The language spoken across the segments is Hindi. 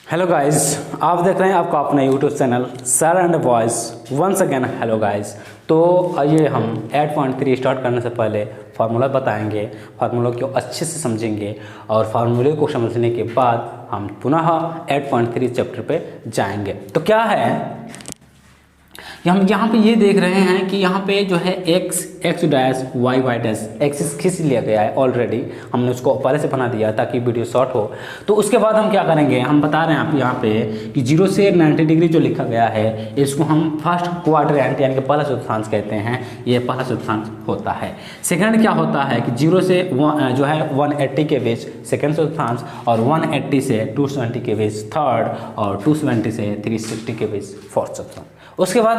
हेलो गाइस, आप देख रहे हैं आपका अपना YouTube channel sir and voice once again. Hello guys, तो आइए हम 8.3 स्टार्ट करने से पहले फार्मूला बताएंगे, फार्मूला को अच्छे से समझेंगे और फार्मूले को समझने के बाद हम पुनः 8.3 चैप्टर पे जाएंगे। तो क्या है, हम यहाँ पे ये देख रहे हैं कि यहाँ पे जो है X dash Y dash axis खींच लिया गया है। ऑलरेडी हमने उसको पहले से बना दिया ताकि वीडियो शॉर्ट हो। तो उसके बाद हम क्या करेंगे, हम बता रहे हैं आप यहाँ पे कि 0 से 90 डिग्री जो लिखा गया है इसको हम फर्स्ट क्वाड्रेंट यानी कि पहला चतुर्थांश कहते हैं। ये पहला चतुर्थांश होता है। सेकंड क्या होता है कि 0 से जो है 180 के बीच सेकंड चतुर्थांश और 180 से 270 के बीच थर्ड और 270 से 360 के बीच फोर्थ चतुर्थांश। उसके बाद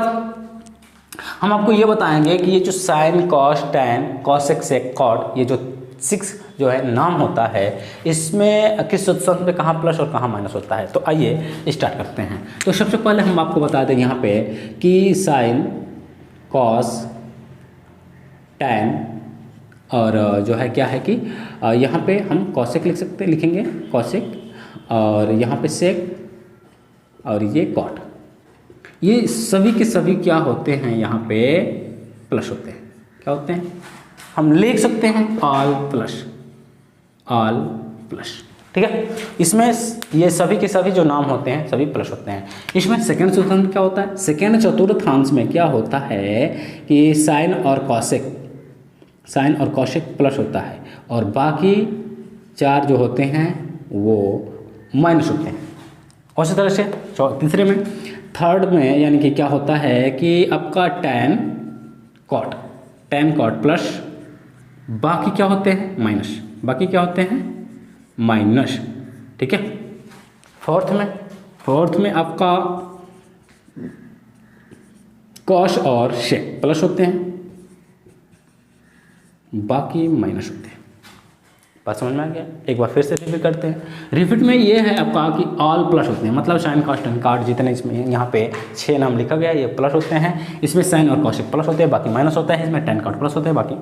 हम आपको ये बताएंगे कि ये जो sine cos tan cosec sec cot ये जो 6 जो है नाम होता है, इसमें किस चतुर्थांश में कहाँ प्लस और कहाँ माइनस होता है। तो आइए स्टार्ट करते हैं। तो सबसे पहले हम आपको बता दें यहाँ पे कि साइन कॉस टैन और जो है क्या है कि यहाँ पे हम कॉसेक लिखेंगे कॉसेक, और यहाँ पे सेक और ये कॉट। ये सभी के सभी क्या होते हैं, यहाँ पे प्लस होते हैं। क्या होते हैं, हम लिख सकते हैं ऑल प्लस। ठीक है, इसमें ये सभी के सभी जो नाम होते हैं सभी प्लस होते हैं। इसमें सेकंड चतुर्थांश क्या होता है, सेकंड चतुर्थांश में क्या होता है कि साइन और कॉसेक प्लस होता है और बाकी 4 जो होते हैं वो माइनस होते हैं। उसी तरह से तीसरे में थर्ड में यानी कि क्या होता है कि आपका टैन कॉट प्लस, बाकी क्या होते हैं माइनस, बाकी क्या होते हैं माइनस। ठीक है, फोर्थ में आपका कॉस और शेक प्लस होते हैं, बाकी माइनस होते हैं। बात समझ में आ गया। एक बार फिर से रिपीट करते हैं। रिपीट में ये है आपका कि ऑल प्लस होते हैं, मतलब साइन कॉस टेन कॉट जितने इसमें यहाँ पे 6 नाम लिखा गया है ये प्लस होते हैं। इसमें साइन और कॉसेक प्लस होते हैं, बाकी माइनस होता है। इसमें टेन कॉट प्लस होते हैं, बाकी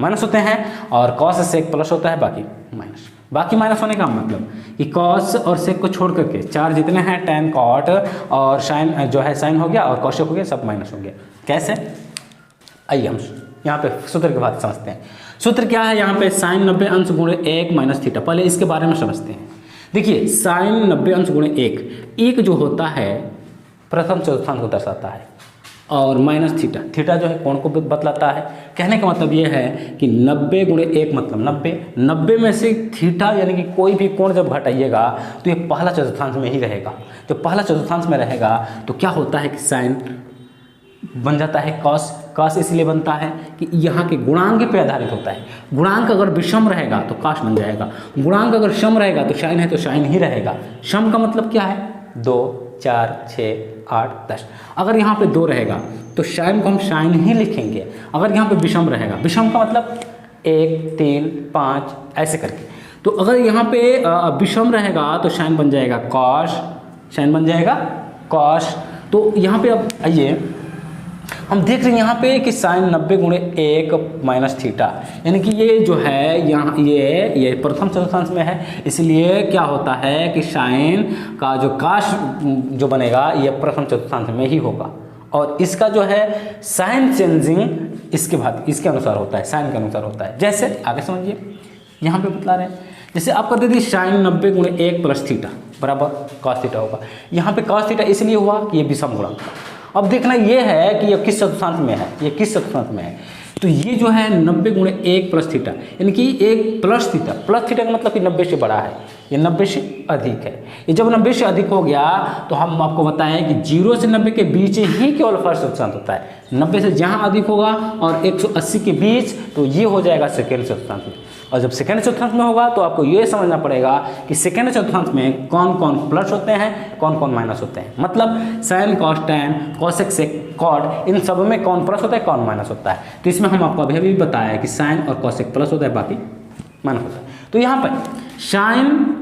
माइनस होते हैं। और कॉस सेक प्लस होता है, बाकी माइनस। बाकी माइनस होने का मतलब कि कॉस और सेक को छोड़ करके 4 जितने हैं टेन कॉट और साइन जो है साइन हो गया और कॉसेक हो गया, सब माइनस हो गया। कैसे, आइए हम यहाँ पे सूत्र की बात समझते हैं। सूत्र क्या है, यहाँ पे साइन 90 अंश गुणे 1 माइनस थीटा। पहले इसके बारे में समझते हैं। देखिए साइन 90 अंश गुणे 1 जो होता है प्रथम चतुर्थांश को दर्शाता है, और माइनस थीटा जो है कोण को बतलाता है। कहने का मतलब ये है कि 90 गुणे 1 मतलब 90 में से थीटा यानी कि कोई भी कोण जब घटाइएगा तो ये पहला चतुर्थांश में ही रहेगा। तो पहला चतुर्थांश में रहेगा तो क्या होता है कि साइन बन जाता है कॉस इसलिए बनता है कि यहाँ के गुणांक पे आधारित होता है। गुणांक अगर विषम रहेगा तो कॉस बन जाएगा, गुणांक अगर सम रहेगा तो साइन है तो साइन ही रहेगा। सम का मतलब क्या है, 2 4 6 8 10। अगर यहाँ पे 2 रहेगा तो साइन को हम साइन ही लिखेंगे। अगर यहाँ पे विषम रहेगा, विषम का मतलब 1 3 5 ऐसे करके। तो अगर यहाँ पे विषम रहेगा तो साइन बन जाएगा कॉस। तो यहाँ पे अब आइए हम देख रहे हैं यहाँ पे कि साइन 90 गुणे 1 माइनस थीटा, यानी कि ये जो है यहाँ ये प्रथम चतुर्थांश में है, इसलिए क्या होता है कि साइन का जो कॉस जो बनेगा ये प्रथम चतुर्थांश में ही होगा। और इसका जो है साइन चेंजिंग इसके अनुसार होता है, साइन के अनुसार होता है। जैसे आगे समझिए, यहाँ पे बतला रहे हैं, जैसे आपका दे दी साइन 90 गुणे 1 प्लस थीटा बराबर कॉस थीटा होगा। यहाँ पे कॉस थीटा इसलिए हुआ कि ये विषम गुणांक था। अब देखना ये है कि ये किस चतुर्थांश में है, ये किस चतुर्थांश में है। तो ये जो है 90 गुणे 1 प्लस थीटा यानी कि 1 प्लस थीटा का मतलब कि 90 से बड़ा है, ये 90 से अधिक है। ये जब 90 से अधिक हो गया तो हम आपको बताएं कि 0 से 90 के बीच ही केवल फर्स्ट चतुर्थांश होता है। 90 से जहाँ अधिक होगा और 180 के बीच तो ये हो जाएगा सेकेंड चतुर्थांश में। और जब सेकेंड चतुर्थांश में होगा तो आपको ये समझना पड़ेगा कि सेकेंड चतुर्थांश में कौन कौन प्लस होते हैं, कौन कौन माइनस होते हैं। मतलब sine cos tan cosec sec cot इन सब में कौन प्लस होता है कौन माइनस होता है। तो इसमें हम आपको अभी बताया कि साइन और कॉसेक प्लस होता है, बाकी माइनस होता है। तो यहाँ पर साइन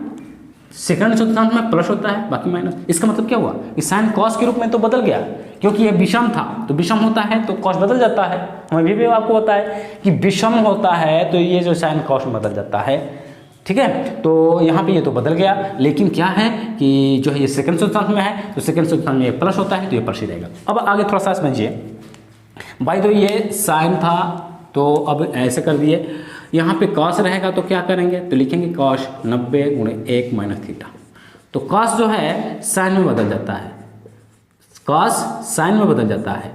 सेकंड चतुर्थांश में प्लस होता है, बाकी माइनस। इसका मतलब क्या हुआ कि साइन कॉस के रूप में तो बदल गया, क्योंकि ये विषम था तो विषम होता है तो कॉस बदल जाता है। हमें भी आपको पता है कि विषम होता है तो ये जो साइन कॉस में बदल जाता है। ठीक है। तो यहाँ पे ये तो बदल गया, लेकिन क्या है कि जो है ये सेकंड चतुर्थांश में है, तो सेकंड चतुर्थांश में ये प्लस होता है, तो ये प्लस ही रहेगा। अब आगे थोड़ा सा समझिए भाई, तो ये साइन था तो अब ऐसे कर दिए, यहाँ पे कॉस रहेगा तो क्या करेंगे, तो लिखेंगे कॉस 90 × 1 - थीटा। तो कॉस जो है साइन में बदल जाता है, कॉस साइन में बदल जाता है,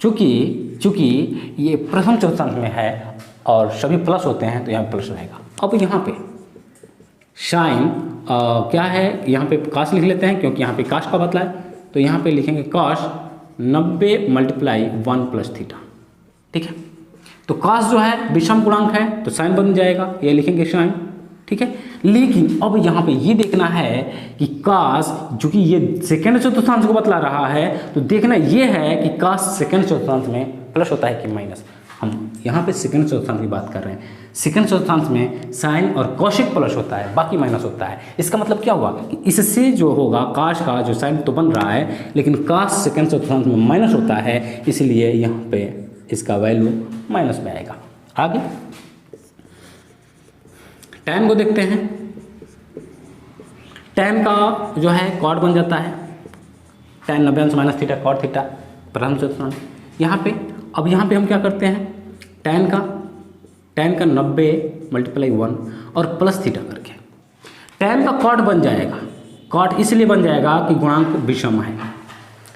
चूंकि ये प्रथम चतुर्थांश में है और सभी प्लस होते हैं तो यहाँ प्लस रहेगा। अब यहाँ पे साइन क्या है, यहाँ पे कॉस लिख लेते हैं क्योंकि यहाँ पे कॉस का बदला है, तो यहाँ पे लिखेंगे कॉस 90 × 1 + थीटा। ठीक है, तो कॉस जो है विषम गुणांक है तो साइन बन जाएगा, ये लिखेंगे साइन। ठीक है, लेकिन अब यहाँ पे ये देखना है कि कॉस, चूंकि ये सेकंड चतुर्थांश को बतला रहा है, तो देखना ये है कि कॉस सेकंड चतुर्थांश में प्लस होता है कि माइनस। हम यहाँ पे सेकंड चतुर्थांश की बात कर रहे हैं, सेकंड चतुर्थांश में साइन और कौशिक प्लस होता है, बाकी माइनस होता है। इसका मतलब क्या हुआ कि इससे जो होगा कॉस का जो साइन तो बन रहा है, लेकिन कॉस सेकंड चतुर्थांश में माइनस होता है, इसलिए यहाँ पे इसका वैल्यू माइनस में आएगा। आगे tan को देखते हैं, tan का जो है कॉट बन जाता है, tan 90 - थीटा कॉट थीटा प्रथम चतुर्थांश। यहाँ पे अब यहाँ पे हम क्या करते हैं, tan का 90 × 1 और प्लस थीटा करके tan का कॉट बन जाएगा। कॉट इसलिए बन जाएगा कि गुणांक विषम है,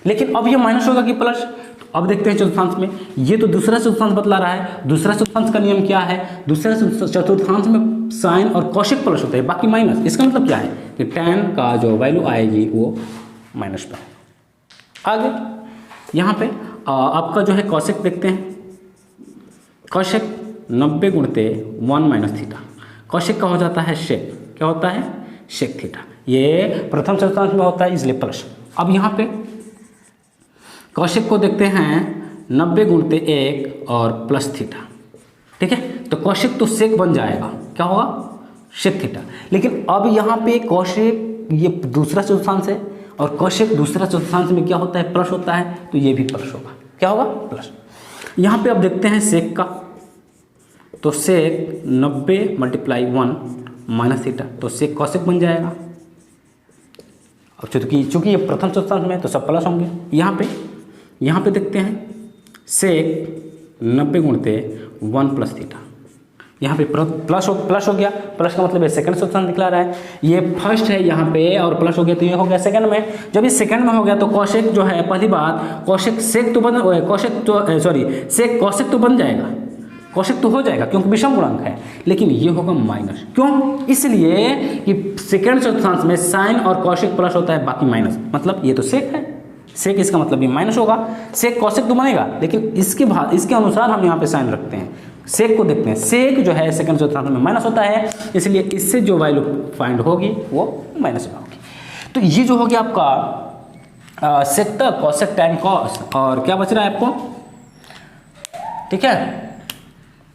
लेकिन अब ये माइनस होगा कि प्लस। अब देखते हैं चतुर्थांश में, ये तो दूसरा चतुर्थांश बतला रहा है। दूसरा चतुर्थांश का नियम क्या है, दूसरा चतुर्थांश में साइन और कौशिक प्लस होता है, बाकी माइनस। इसका मतलब क्या है कि tan का जो वैल्यू आएगी वो माइनस पर। आगे यहाँ पे आपका जो है कौशिक देखते हैं, कौशिक 90 × 1 - थीटा। कौशिक का हो जाता है शेक, क्या होता है, शेक थीटा। ये प्रथम चतुर्थांश में होता है इसलिए प्लस। अब यहाँ पे कौशिक को देखते हैं 90 × 1 और प्लस थीटा। ठीक है, तो कौशिक तो सेक बन जाएगा, क्या होगा, शेक थीटा। लेकिन अब यहाँ पे कौशिक ये दूसरा चतुर्थांश है और कौशिक दूसरा चतुर्थांश में क्या होता है, प्लस होता है, तो ये भी प्लस होगा, क्या होगा, प्लस। यहाँ पे अब देखते हैं सेक का, तो सेक 90 × 1 - थीटा, तो सेक कौशिक बन जाएगा। अब चूंकि ये प्रथम चतुर्थांश में तो सब प्लस होंगे। यहाँ पे देखते हैं सेक 90 × 1 + थीटा। यहाँ पे प्लस हो गया, प्लस का मतलब ये सेकंड चतुर्थांश दिखला रहा है, ये फर्स्ट है यहाँ पे और प्लस हो गया तो ये हो गया सेकंड में। जब ये सेकंड में हो गया तो कौशिक जो है, पहली बात कौशिक सेक तो बन, कौशिक तो सॉरी सेक कौशिक तो बन जाएगा, कौशिक तो हो जाएगा क्योंकि विषम गुणांक है, लेकिन ये होगा माइनस। क्यों, इसलिए कि सेकंड चतुर्थांश में साइन और कौशिक प्लस होता है, बाकी माइनस। मतलब ये तो सेक है, सेक इसका मतलब ये माइनस होगा। सेक कौशिक तो बनेगा, लेकिन इसके अनुसार हम यहाँ पे साइन रखते हैं। सेक को देखते हैं, सेक जो है सेकंड चतुर्थांश में माइनस होता है, इसलिए इससे जो वैल्यू फाइंड होगी वो माइनस में होगी। तो ये जो हो गया आपका सेक तक, कौशिक tan कॉस, और क्या बच रहा है आपको, ठीक है।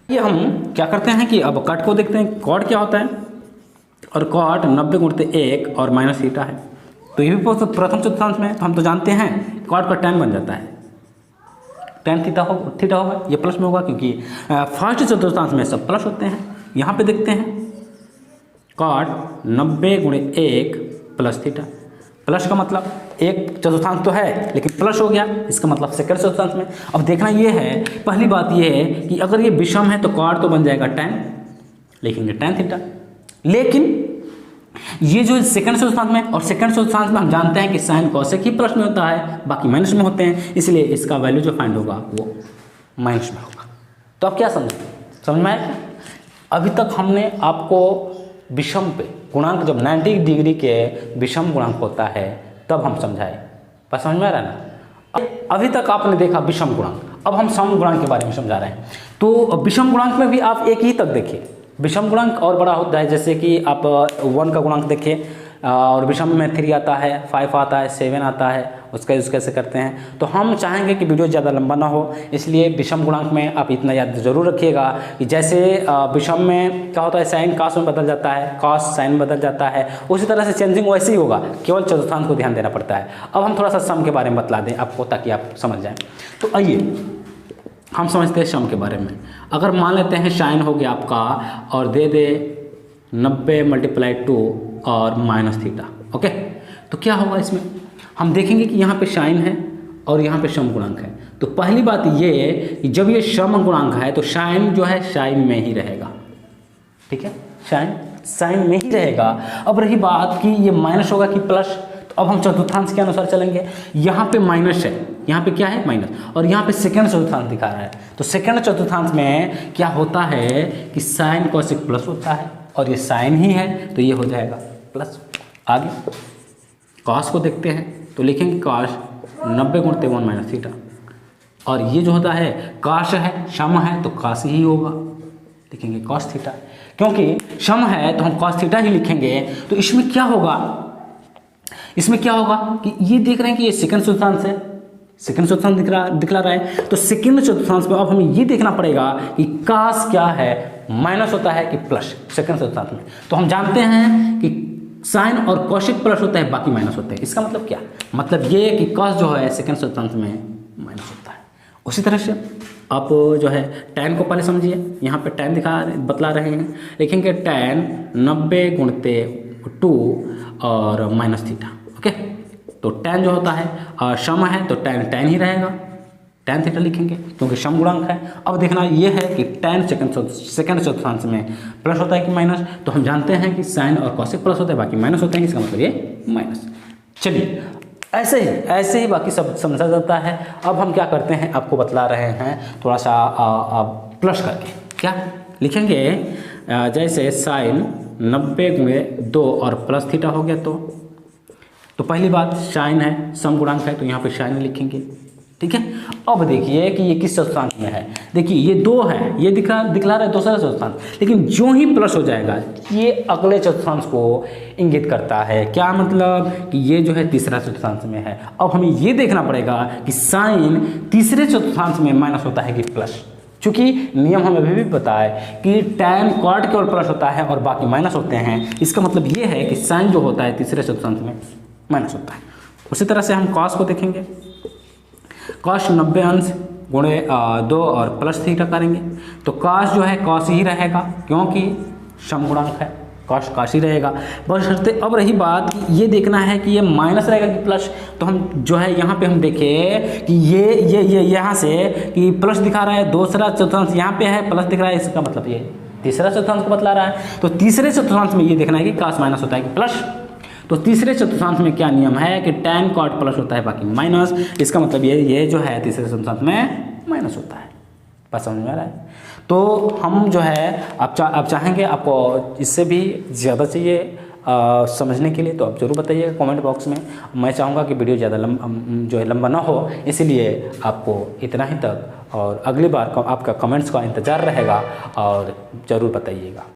ये हम क्या करते हैं कि अब कट को देखते हैं, कॉट क्या होता है, और कॉट 90 × 1 और माइनस थीटा है, तो ये भी प्रथम चतुर्थांश में, तो हम तो जानते हैं कॉट का tan बन जाता है, tan थीटा होगा, ये प्लस में होगा क्योंकि फर्स्ट चतुर्थांश में सब प्लस होते हैं। यहाँ पे देखते हैं कॉट 90 × 1 + थीटा, प्लस का मतलब एक चतुर्थांश तो है लेकिन प्लस हो गया, इसका मतलब सेकंड चतुर्थांश में। अब देखना ये है, पहली बात ये है कि अगर ये विषम है तो कॉट तो बन जाएगा tan, लिखेंगे tan थीटा। लेकिन ये जो सेकंड चतुर्थांश में, और सेकंड चतुर्थांश में हम जानते हैं कि साइन कौशिक ही प्लस में होता है, बाकी माइनस में होते हैं, इसलिए इसका वैल्यू जो फाइंड होगा वो माइनस में होगा। तो अब क्या समझ में आया? अभी तक हमने आपको विषम पे गुणांक, जब 90 डिग्री के विषम गुणांक होता है तब हम समझाए, पर समझ में आ रहा है ना। अभी तक आपने देखा विषम गुणांक, अब हम सम गुणांक के बारे में समझा रहे हैं। तो विषम गुणांक में भी आप एक ही तक देखिए, विषम गुणांक और बड़ा होता है, जैसे कि आप 1 का गुणांक देखिए, और विषम में 3 आता है, 5 आता है, 7 आता है, उसका यूज़ कैसे करते हैं। तो हम चाहेंगे कि वीडियो ज़्यादा लंबा ना हो, इसलिए विषम गुणांक में आप इतना याद ज़रूर रखिएगा कि जैसे विषम में क्या होता है, साइन कॉस में बदल जाता है, कॉस साइन बदल जाता है, उसी तरह से चेंजिंग वैसे ही होगा, केवल चतुर्थांश को ध्यान देना पड़ता है। अब हम थोड़ा सा सम के बारे में बतला दें आपको, ताकि आप समझ जाएँ। तो आइए हम समझते हैं सम के बारे में। अगर मान लेते हैं साइन हो गया आपका और दे 90 × 2 और माइनस थीटा। ओके, तो क्या होगा इसमें, हम देखेंगे कि यहाँ पे साइन है और यहाँ पे सम गुणांक है। तो पहली बात ये कि जब ये सम गुणांक है तो साइन जो है साइन में ही रहेगा, ठीक है, साइन साइन में ही रहेगा। अब रही बात कि ये माइनस होगा कि प्लस, तो अब हम चतुर्थांश के अनुसार चलेंगे। यहाँ पे माइनस है, यहाँ पे क्या है माइनस, और यहाँ पे सेकंड चतुर्थांश दिखा रहा है। तो सेकंड चतुर्थांश में क्या होता है कि साइन कोसेक प्लस होता है, और ये साइन ही है तो ये हो जाएगा प्लस। आगे कॉस को देखते हैं, तो लिखेंगे कॉस 90 × 1 माइनस थीटा, और ये जो होता है कॉस है, सम है तो कॉस ही होगा, लिखेंगे कॉस थीटा। क्योंकि सम है तो हम कॉस थीटा ही लिखेंगे। तो इसमें क्या होगा, इसमें क्या होगा कि ये देख रहे हैं कि ये सेकंड चतुर्थांश है, सेकंड चतुर्थांश दिखला रहा है। तो सेकंड चतुर्थांश में अब हमें ये देखना पड़ेगा कि कॉस क्या है, माइनस होता है कि प्लस सेकंड चतुर्थांश में। तो हम जानते हैं कि साइन और कोसेक प्लस होता है, बाकी माइनस होते हैं। इसका मतलब क्या, मतलब ये कि कॉस जो है सेकंड चतुर्थांश में माइनस होता है। उसी तरह से आप जो है tan को पहले समझिए, यहाँ पे tan बतला रहे हैं, लिखेंगे tan 90 × 2 और माइनस थीटा। ओके, तो tan जो होता है सम है तो tan ही रहेगा, tan थीटा लिखेंगे क्योंकि सम गुणांक है। अब देखना ये है कि tan सेकंड चतुर्थांश में प्लस होता है कि माइनस, तो हम जानते हैं कि साइन और कोसेक प्लस होता है, बाकी माइनस होते हैं, इसका मतलब ये माइनस। चलिए ऐसे ही बाकी सब समझा जाता है। अब हम क्या करते हैं, आपको बतला रहे हैं थोड़ा सा प्लस करके। क्या लिखेंगे, जैसे साइन 90 × 2 और प्लस थीटा हो गया। तो पहली बात साइन है, सम गुणांक है, तो यहाँ पे साइन लिखेंगे, ठीक है। अब देखिए कि ये किस चतुर्थांश में है, देखिए ये 2 है, ये दिखला रहा है दूसरा चतुर्थांश, लेकिन जो ही प्लस हो जाएगा ये अगले चतुर्थांश को इंगित करता है। क्या मतलब कि ये जो है तीसरा चतुर्थांश में है। अब हमें ये देखना पड़ेगा कि साइन तीसरे चतुर्थांश में माइनस होता है कि प्लस, क्योंकि नियम हमें अभी भी पता है कि tan क्वाड केवल प्लस होता है और बाकी माइनस होते हैं। इसका मतलब ये है कि साइन जो होता है तीसरे चतुर्थांश में माइनस होता है। उसी तरह से हम कॉस को देखेंगे, कॉस 90 अंश गुणे 2 और प्लस थीटा करेंगे, तो कॉस जो है कॉस ही रहेगा क्योंकि सम गुणांक है, कॉस ही रहेगा। बशर्ते अब रही बात कि ये देखना है कि ये माइनस रहेगा कि प्लस, तो हम जो है यहाँ पे हम देखें कि ये यहाँ से कि प्लस दिखा रहा है, दूसरा चतुर्थांश यहाँ पे है प्लस दिख रहा है, इसका मतलब ये तीसरा चतुर्थांश को बतला रहा है। तो तीसरे चतुर्थांश में ये देखना है कि कॉस माइनस होता है कि प्लस। तो तीसरे चतुर्थांश में क्या नियम है कि tan कॉट प्लस होता है बाकी माइनस, इसका मतलब ये जो है तीसरे चतुर्थांश में माइनस होता है। बस समझ में आ रहा है। तो हम जो है आप चाहेंगे आपको इससे भी ज़्यादा चाहिए समझने के लिए, तो आप ज़रूर बताइएगा कमेंट बॉक्स में। मैं चाहूँगा कि वीडियो ज़्यादा लंबा ना हो, इसीलिए आपको इतना ही तक, और अगली बार आपका कमेंट्स का इंतज़ार रहेगा और ज़रूर बताइएगा।